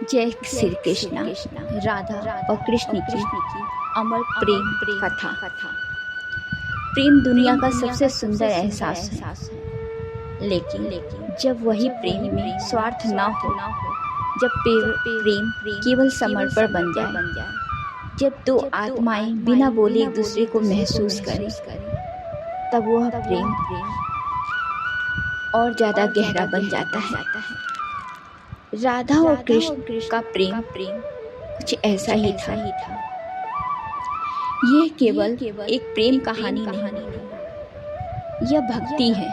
जय श्री कृष्ण। राधा और कृष्ण की अमर प्रेम कथा। प्रेम दुनिया का सबसे सुंदर एहसास है, लेकिन जब वही प्रेम में स्वार्थ ना हो, जब प्रेम केवल समर्पण बन जाए, जब दो आत्माएं बिना बोले एक दूसरे को महसूस करें, तब वह प्रेम और ज्यादा गहरा बन जाता है। राधा और कृष्ण का प्रेम कुछ ऐसा ही था। यह केवल एक प्रेम कहानी नहीं, यह भक्ति है।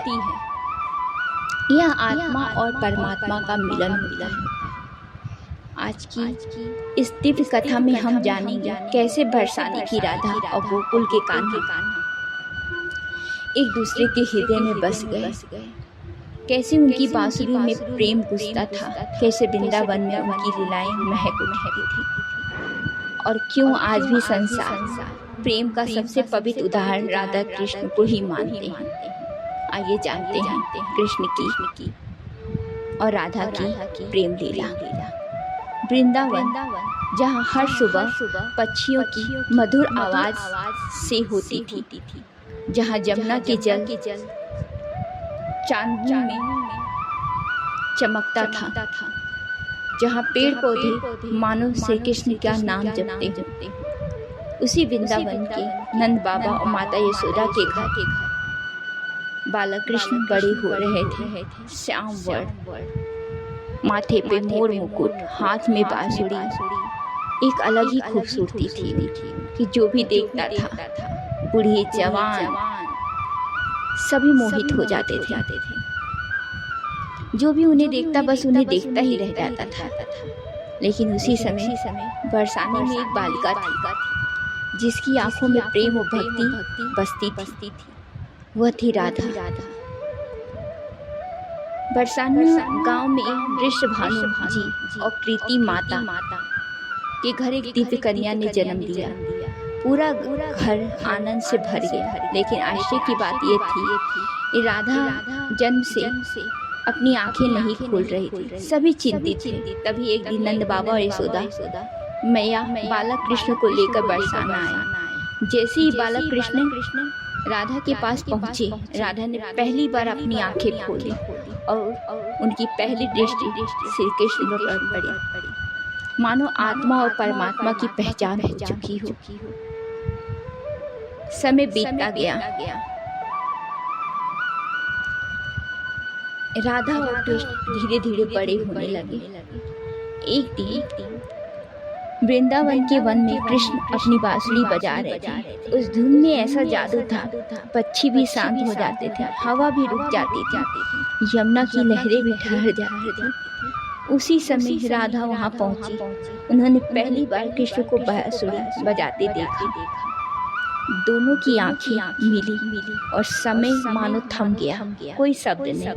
यह आत्मा और परमात्मा का मिलन होता है। आज की इस दिव्य कथा में हम जानेंगे कैसे बरसाने की राधा और गोकुल के कान्हा एक दूसरे के हृदय में बस गए, कैसे उनकी बांसुरी में प्रेम गूंजता था, कैसे वृंदावन में उनकी लीलाएं महक उठती थी, और क्यों आज भी संसार प्रेम का सबसे पवित्र उदाहरण राधा कृष्ण को ही मानते हैं। आइए जानते हैं कृष्ण की और राधा की प्रेम लीला। वृंदावन, जहाँ हर सुबह पक्षियों की मधुर आवाज से होती थी, जहाँ जमुना के जल चांदनी में चमकता था, जहाँ पेड़ पौधे मानो श्री कृष्ण का नाम जपते, उसी वृंदावन के नंद बाबा और माता यशोदा के घर बालक कृष्ण बड़े हो रहे थे। श्याम वर्ण, माथे पे मोर मुकुट, हाथ में बांसुरी, एक अलग ही खूबसूरती थी कि जो भी देखता था, बूढ़े जवान सभी मोहित हो जाते थे। जो भी उन्हें देखता बस उन्हें देखता ही रह जाता था। लेकिन उसी समय बरसाने में एक बालिका थी, जिसकी आंखों में प्रेम और भक्ति बसती थी। वह थी राधा। बरसाने गांव में वृषभानु जी और प्रीति माता के घर एक दिव्य कन्या ने जन्म दिया। पूरा घर आनंद से भर गया। लेकिन आश्चर्य की बात यह थी कि राधा जन्म से अपनी आंखें नहीं खोल रही थी। सभी चिंतित थे। तभी एक दिन नंद बाबा और यशोदा मैया बालक कृष्ण को लेकर बरसाना आए। जैसे ही बालक कृष्ण राधा के पास पहुंचे, राधा ने पहली बार अपनी आंखें खोली और उनकी पहली दृष्टि श्री कृष्ण पर पड़ी, मानो आत्मा और परमात्मा की पहचान हो चुकी हो। समय बीतता गया। राधा और कृष्ण धीरे धीरे बड़े होने लगे। एक दिन वृंदावन के वन में कृष्ण अपनी बांसुरी बजा रहे थे। उस धुन में ऐसा जादू था, पक्षी भी शांत हो जाते थे, हवा भी रुक जाती थी, यमुना की लहरें भी ठहर जाती थी। उसी समय राधा वहां पहुंची। उन्होंने पहली बार कृष्ण को बांसुरी बजाते देखा। दोनों की आंखें मिली और समय मानो थम गया। कोई शब्द नहीं,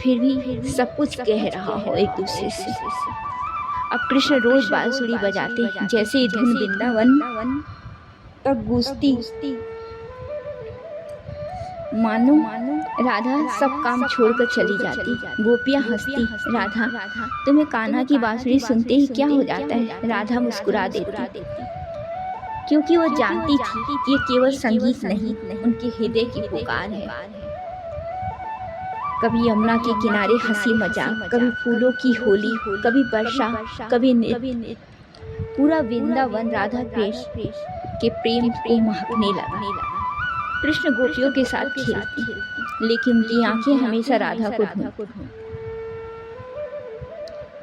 फिर भी सब कुछ कह रहा हो एक दूसरे से। अब कृष्ण रोज बांसुरी बजाते, जैसे ही धुन वृंदावन तक गूंजती, मानो राधा सब काम छोड़कर चली जाती। गोपियां हंसती, राधा तुम्हें कान्हा की बांसुरी सुनते ही क्या हो जाता है? राधा मुस्कुरा देती, क्योंकि वो जानती थी कि ये केवल संगीत नहीं, उनके हृदय की पुकार है। कभी यमुना के किनारे हंसी मजाक, कभी फूलों की होली, कभी वर्षा, कभी नृत्य। पूरा वृंदावन राधा कृष्ण के प्रेम को महकने लगा। कृष्ण गोपियों के साथ खेलते, लेकिन उनकी आंखें हमेशा राधा को ढूंढती,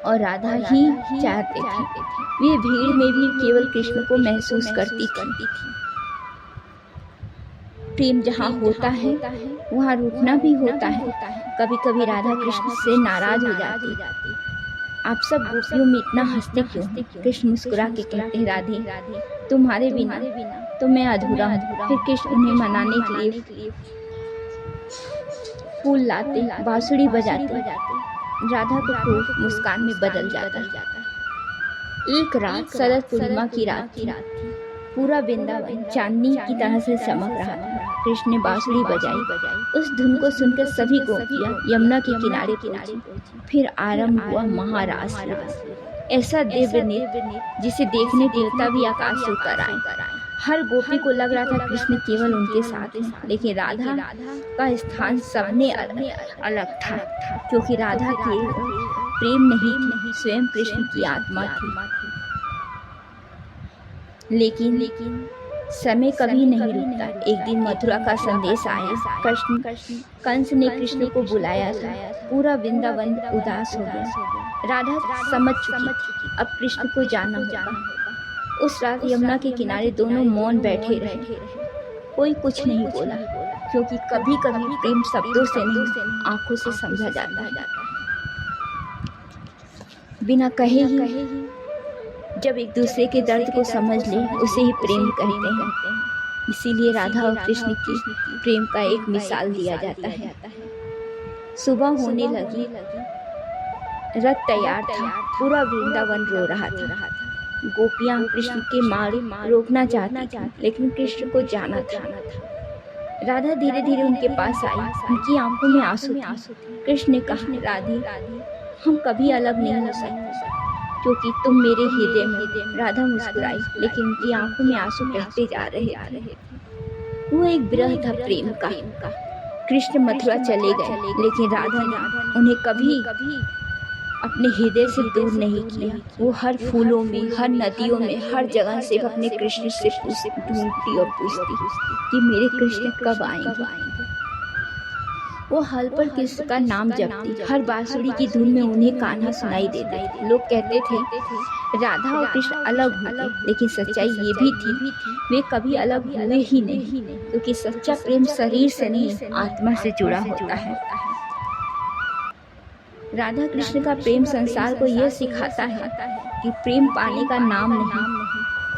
और राधा ही चाहते थे। वे भीड़ में भी केवल कृष्ण को महसूस करती थी। प्रेम जहाँ होता है वहाँ रूठना भी होता है। कभी कभी राधा कृष्ण से नाराज हो जाती। आप सब गोपियों में इतना हंसते क्यों? कृष्ण मुस्कुरा के कहते, राधे तुम्हारे बिना तो मैं अधूरा हूँ। फिर कृष्ण उन्हें मनाने के लिए फूल लाते, बांसुरी बजाते। राधा को फूल मुस्कान में बदल जाता। एक रात शरद पूर्णिमा की रात थी। पूरा वृंदावन चांदनी की तरह से चमक रहा था। कृष्ण ने बांसुरी बजाई। उस धुन को सुनकर सभी गोपियां यमुना के किनारे पहुंची। फिर आरंभ हुआ महारास। ऐसा दिव्य नृत्य जिसे देखने देवता भी आकाश से उतर आए। हर गोपी को लग रहा था कृष्ण केवल उनके साथ हैं, लेकिन राधा का स्थान सबने अलग था, क्योंकि राधा केवल प्रेम नहीं थी, स्वयं कृष्ण की आत्मा थी। लेकिन समय कभी नहीं रुकता। एक दिन मथुरा का संदेश आया। कंस ने कृष्ण को बुलाया था। पूरा वृंदावन उदास हो गया। राधा समझ चुकी अब कृष्ण को जाना होगा। उस रात यमुना के किनारे दोनों मौन बैठे रहे। कोई कुछ नहीं बोला, क्योंकि कभी कभी प्रेम शब्दों से नहीं, आंखों से समझा जाता है। बिना कहे ही जब एक दूसरे के दर्द को समझ ले, उसे ही प्रेम कहते हैं। इसीलिए राधा और कृष्ण की प्रेम का एक मिसाल दिया जाता है। सुबह होने लगी, रथ तैयार था, पूरा वृंदावन रो रहा था। गोपियां कृष्ण के मार्ग रोकना चाहती थी, लेकिन कृष्ण को जाना था। राधा धीरे धीरे उनके पास आई, उनकी आंखों में आंसू थे। कृष्ण ने कहा, राधे, हम कभी अलग नहीं हो सकते, क्योंकि तुम मेरे हृदय में। राधा मुस्कुराई, लेकिन उनकी आंखों में आंसू बहते जा रहे थे। वो एक विरह था प्रेम का। कृष्ण मथुरा चले गए, लेकिन राधा ने उन्हें कभी अपने हृदय से दूर नहीं किया। वो हर फूलों में, हर नदियों में, हर जगह से अपने कृष्ण से ढूंढती और पूछती कि मेरे कृष्ण कब आएंगे। वो हल पर कृष्ण का नाम जपती। हर बांसुरी की धुन में उन्हें कान्हा सुनाई देते थे। लोग कहते थे राधा और कृष्ण अलग हुए, लेकिन सच्चाई ये भी थी वे कभी अलग हुए ही नहीं, क्योंकि सच्चा प्रेम शरीर से नहीं, आत्मा से जुड़ा होता है। राधा कृष्ण का प्रेम संसार को यह सिखाता है कि प्रेम पाने का नाम नहीं,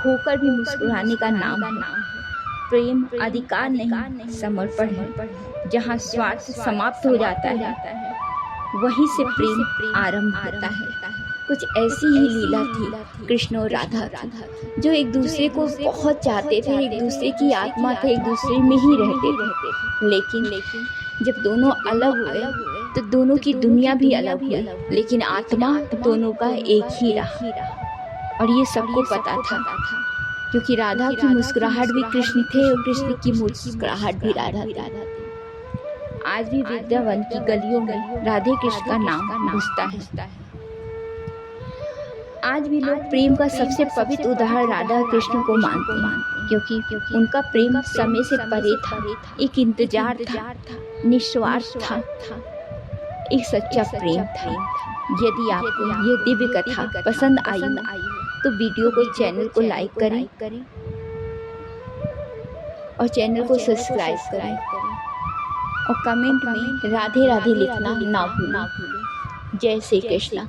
होकर भी मुस्कुराने का नाम है। प्रेम अधिकार नहीं, समर्पण है। जहाँ स्वार्थ समाप्त हो जाता है, वहीं से प्रेम आरंभ होता है। कुछ ऐसी ही लीला थी कृष्ण और राधा की, जो एक दूसरे को बहुत चाहते थे, एक दूसरे की आत्मा थे, एक दूसरे में ही रहते थे। लेकिन जब दोनों अलग हुए तो दोनों की दुनिया भी अलग हुई, लेकिन आत्मा दोनों का एक ही रहा। और ये सबको पता था, क्योंकि राधा की मुस्कुराहट भी कृष्ण थे और कृष्ण की मुस्कुराहट भी राधा थी। आज भी वृंदावन की गलियों में राधे कृष्ण का नाम गूंजता है। आज भी लोग प्रेम का सबसे पवित्र उदाहरण राधा कृष्ण को मानते हैं, क्योंकि उनका प्रेम समय से परे था, एक इंतजार था, निस्वार्थ था, एक सच्चा प्रेम था। यदि आपको ये दिव्य कथा पसंद आई तो वीडियो को, चैनल को लाइक करें और चैनल को सब्सक्राइब करें और कमेंट में राधे राधे लिखना ना भूलें। जय श्री कृष्ण।